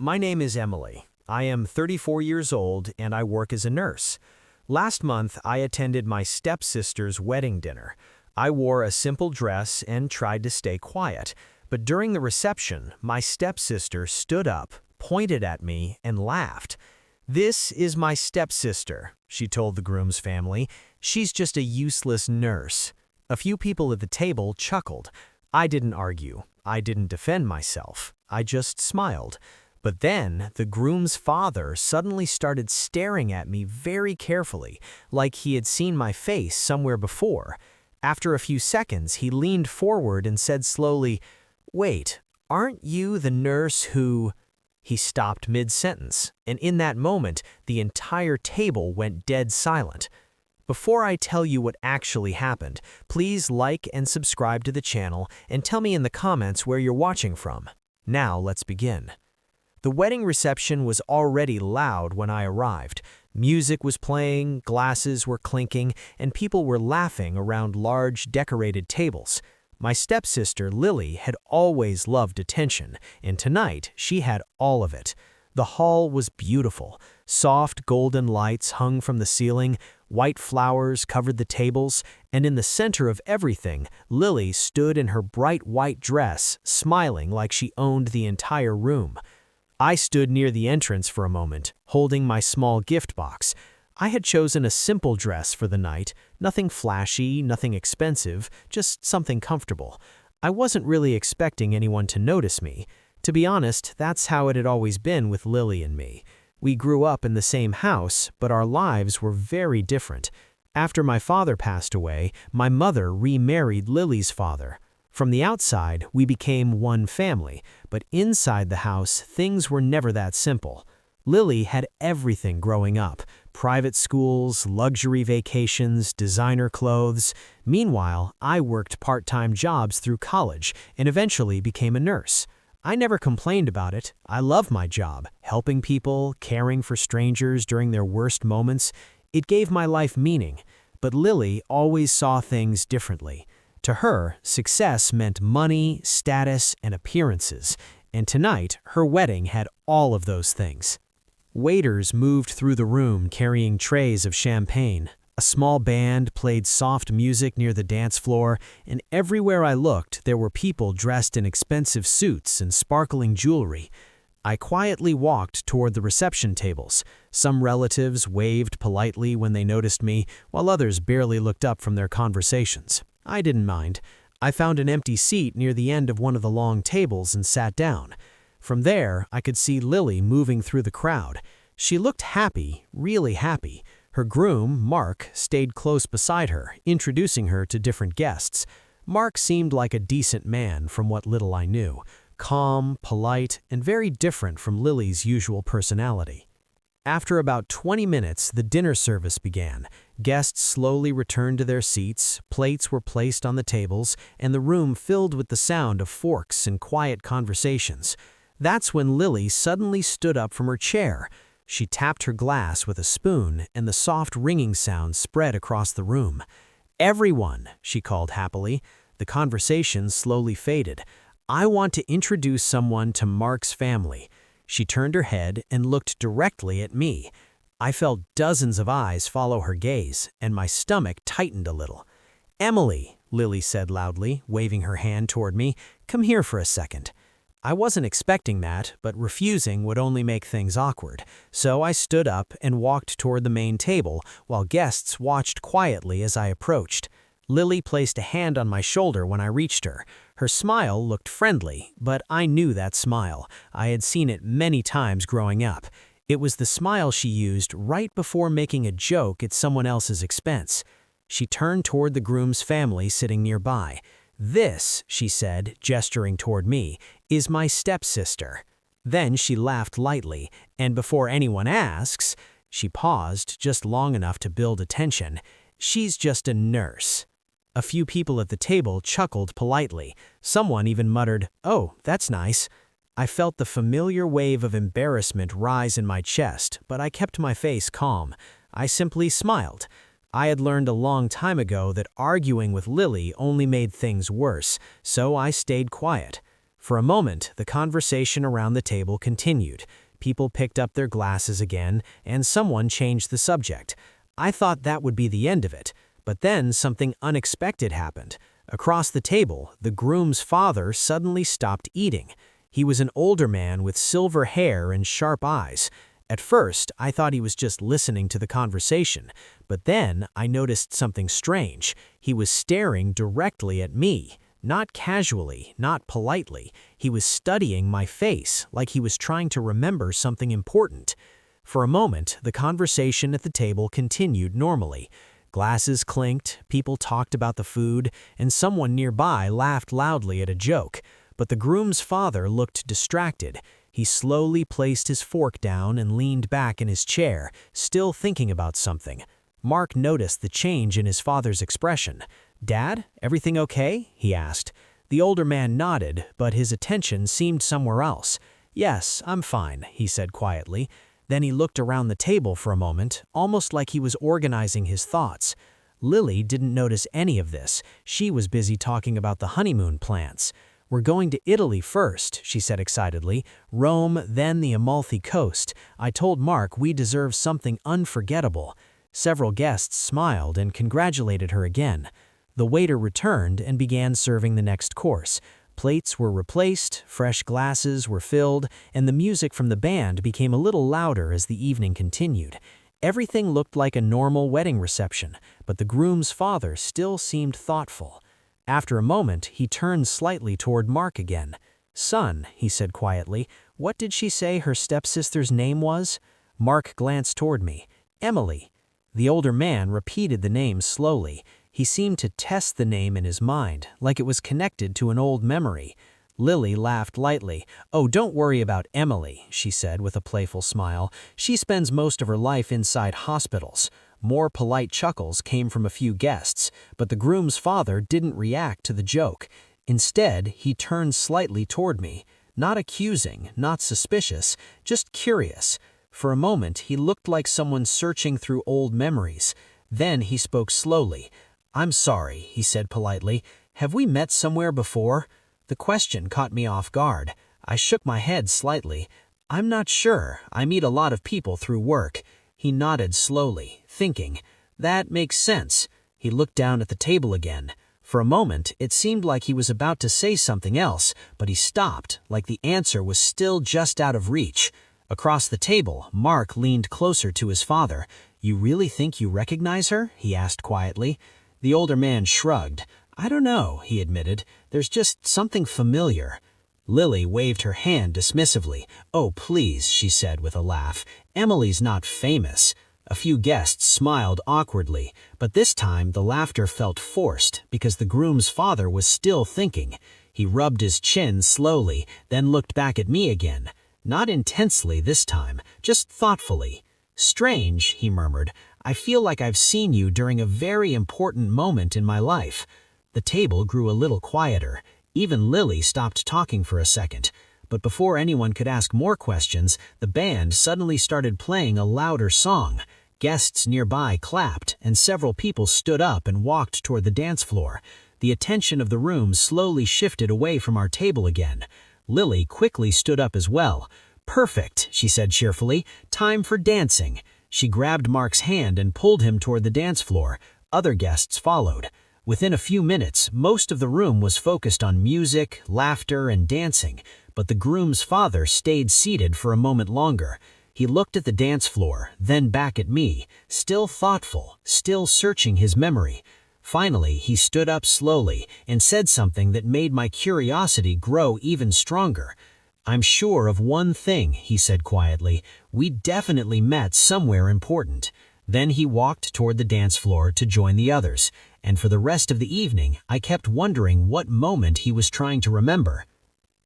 My name is Emily. I am 34 years old and I work as a nurse. Last month, I attended my stepsister's wedding dinner. I wore a simple dress and tried to stay quiet, but during the reception, my stepsister stood up, pointed at me, and laughed. "This is my stepsister," she told the groom's family. "She's just a useless nurse." A few people at the table chuckled. I didn't argue. I didn't defend myself. I just smiled. But then, the groom's father suddenly started staring at me very carefully, like he had seen my face somewhere before. After a few seconds, he leaned forward and said slowly, "Wait, aren't you the nurse who—" He stopped mid-sentence, and in that moment, the entire table went dead silent. Before I tell you what actually happened, please like and subscribe to the channel and tell me in the comments where you're watching from. Now, let's begin. The wedding reception was already loud when I arrived. Music was playing, glasses were clinking, and people were laughing around large, decorated tables. My stepsister, Lily, had always loved attention, and tonight she had all of it. The hall was beautiful. Soft golden lights hung from the ceiling, white flowers covered the tables, and in the center of everything, Lily stood in her bright white dress, smiling like she owned the entire room. I stood near the entrance for a moment, holding my small gift box. I had chosen a simple dress for the night, nothing flashy, nothing expensive, just something comfortable. I wasn't really expecting anyone to notice me. To be honest, that's how it had always been with Lily and me. We grew up in the same house, but our lives were very different. After my father passed away, my mother remarried Lily's father. From the outside, we became one family, but inside the house, things were never that simple. Lily had everything growing up: private schools, luxury vacations, designer clothes. Meanwhile, I worked part-time jobs through college and eventually became a nurse. I never complained about it. I love my job, helping people, caring for strangers during their worst moments. It gave my life meaning, but Lily always saw things differently. To her, success meant money, status, and appearances, and tonight, her wedding had all of those things. Waiters moved through the room carrying trays of champagne. A small band played soft music near the dance floor, and everywhere I looked, there were people dressed in expensive suits and sparkling jewelry. I quietly walked toward the reception tables. Some relatives waved politely when they noticed me, while others barely looked up from their conversations. I didn't mind. I found an empty seat near the end of one of the long tables and sat down. From there, I could see Lily moving through the crowd. She looked happy, really happy. Her groom, Mark, stayed close beside her, introducing her to different guests. Mark seemed like a decent man from what little I knew, calm, polite, and very different from Lily's usual personality. After about 20 minutes, the dinner service began. Guests slowly returned to their seats, plates were placed on the tables, and the room filled with the sound of forks and quiet conversations. That's when Lily suddenly stood up from her chair. She tapped her glass with a spoon, and the soft ringing sound spread across the room. "Everyone," she called happily. The conversation slowly faded. "I want to introduce someone to Mark's family." She turned her head and looked directly at me. I felt dozens of eyes follow her gaze, and my stomach tightened a little. "Emily," Lily said loudly, waving her hand toward me, "come here for a second." I wasn't expecting that, but refusing would only make things awkward, so I stood up and walked toward the main table while guests watched quietly as I approached. Lily placed a hand on my shoulder when I reached her. Her smile looked friendly, but I knew that smile. I had seen it many times growing up. It was the smile she used right before making a joke at someone else's expense. She turned toward the groom's family sitting nearby. "This," she said, gesturing toward me, "is my stepsister." Then she laughed lightly, and before anyone asks, she paused just long enough to build attention. "She's just a nurse." A few people at the table chuckled politely. Someone even muttered, "Oh, that's nice." I felt the familiar wave of embarrassment rise in my chest, but I kept my face calm. I simply smiled. I had learned a long time ago that arguing with Lily only made things worse, so I stayed quiet. For a moment, the conversation around the table continued. People picked up their glasses again, and someone changed the subject. I thought that would be the end of it, but then something unexpected happened. Across the table, the groom's father suddenly stopped eating. He was an older man with silver hair and sharp eyes. At first, I thought he was just listening to the conversation, but then I noticed something strange. He was staring directly at me. Not casually, not politely. He was studying my face, like he was trying to remember something important. For a moment, the conversation at the table continued normally. Glasses clinked, people talked about the food, and someone nearby laughed loudly at a joke. But the groom's father looked distracted. He slowly placed his fork down and leaned back in his chair, still thinking about something. Mark noticed the change in his father's expression. "Dad, everything okay?" he asked. The older man nodded, but his attention seemed somewhere else. "Yes, I'm fine," he said quietly. Then he looked around the table for a moment, almost like he was organizing his thoughts. Lily didn't notice any of this. She was busy talking about the honeymoon plans. "We're going to Italy first," she said excitedly. "Rome, then the Amalfi Coast. I told Mark we deserve something unforgettable." Several guests smiled and congratulated her again. The waiter returned and began serving the next course. Plates were replaced, fresh glasses were filled, and the music from the band became a little louder as the evening continued. Everything looked like a normal wedding reception, but the groom's father still seemed thoughtful. After a moment, he turned slightly toward Mark again. "Son," he said quietly, "what did she say her stepsister's name was?" Mark glanced toward me. "Emily." The older man repeated the name slowly. He seemed to test the name in his mind, like it was connected to an old memory. Lily laughed lightly. "Oh, don't worry about Emily," she said with a playful smile. "She spends most of her life inside hospitals." More polite chuckles came from a few guests, but the groom's father didn't react to the joke. Instead, he turned slightly toward me. Not accusing, not suspicious, just curious. For a moment, he looked like someone searching through old memories. Then he spoke slowly. "I'm sorry," he said politely. "Have we met somewhere before?" The question caught me off guard. I shook my head slightly. "I'm not sure. I meet a lot of people through work." He nodded slowly, thinking. "That makes sense." He looked down at the table again. For a moment, it seemed like he was about to say something else, but he stopped, like the answer was still just out of reach. Across the table, Mark leaned closer to his father. "You really think you recognize her?" he asked quietly. The older man shrugged. "I don't know," he admitted. "There's just something familiar." Lily waved her hand dismissively. "Oh, please," she said with a laugh. "Emily's not famous." A few guests smiled awkwardly, but this time the laughter felt forced because the groom's father was still thinking. He rubbed his chin slowly, then looked back at me again. Not intensely this time, just thoughtfully. "Strange," he murmured. "I feel like I've seen you during a very important moment in my life." The table grew a little quieter. Even Lily stopped talking for a second. But before anyone could ask more questions, the band suddenly started playing a louder song. Guests nearby clapped, and several people stood up and walked toward the dance floor. The attention of the room slowly shifted away from our table again. Lily quickly stood up as well. "Perfect," she said cheerfully. "Time for dancing." She grabbed Mark's hand and pulled him toward the dance floor. Other guests followed. Within a few minutes, most of the room was focused on music, laughter, and dancing, but the groom's father stayed seated for a moment longer. He looked at the dance floor, then back at me, still thoughtful, still searching his memory. Finally, he stood up slowly and said something that made my curiosity grow even stronger. "I'm sure of one thing," he said quietly. "We definitely met somewhere important." Then he walked toward the dance floor to join the others, and for the rest of the evening, I kept wondering what moment he was trying to remember.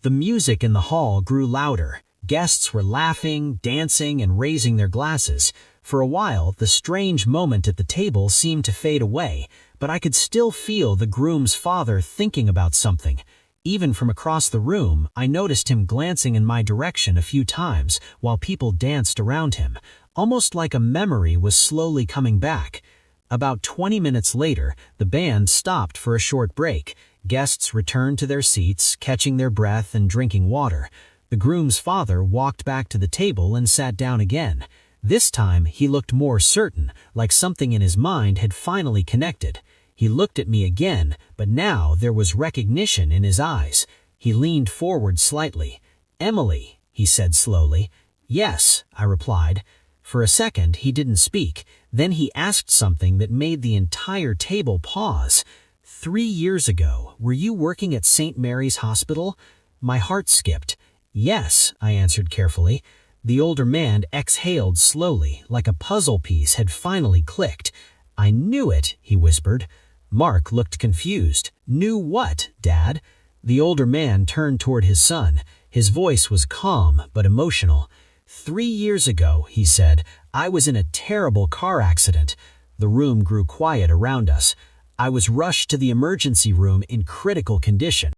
The music in the hall grew louder. Guests were laughing, dancing, and raising their glasses. For a while, the strange moment at the table seemed to fade away, but I could still feel the groom's father thinking about something. Even from across the room, I noticed him glancing in my direction a few times while people danced around him, almost like a memory was slowly coming back. About 20 minutes later, the band stopped for a short break. Guests returned to their seats, catching their breath and drinking water. The groom's father walked back to the table and sat down again. This time, he looked more certain, like something in his mind had finally connected. He looked at me again, but now there was recognition in his eyes. He leaned forward slightly. "Emily," he said slowly. "Yes," I replied. For a second, he didn't speak. Then he asked something that made the entire table pause. "3 years ago, were you working at St. Mary's Hospital?" My heart skipped. "Yes," I answered carefully. The older man exhaled slowly, like a puzzle piece had finally clicked. "I knew it," he whispered. Mark looked confused. "Knew what, Dad?" The older man turned toward his son. His voice was calm but emotional. "3 years ago," he said, "I was in a terrible car accident." The room grew quiet around us. I was rushed to the emergency room in critical condition.